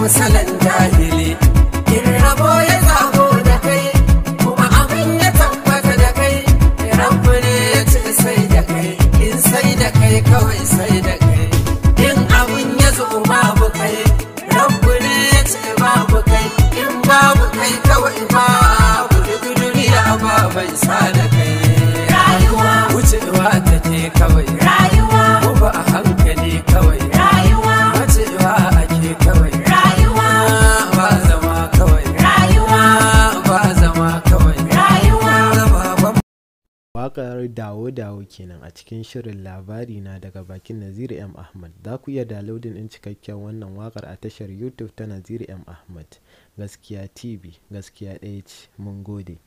salon jahili in rabo ya zago da kai kuma abin ya tabbata da kai rabu ne ya ce sai da kai in sai da kai kawai sai da kai in abin ya zo babu kai rabu ne ya ce babu kai in babu kai kawai babu duk duniya ba bai sa da kai rayuwa wucewa take kawai rayuwa ba a hankali kawai rayuwa wucewa ake kawai rayuwa ba zama kawai rayuwa ba zama kawai rayuwa. Waƙar dawo kenan a cikin shirin labari na daga bakin Naziru M Ahmad. Za ku iya downloading ɗin cikakken wannan waƙar a tashar YouTube ta Naziru M Ahmad. Gaskiya TV, gaskiya ɗaya ce. Mun gode.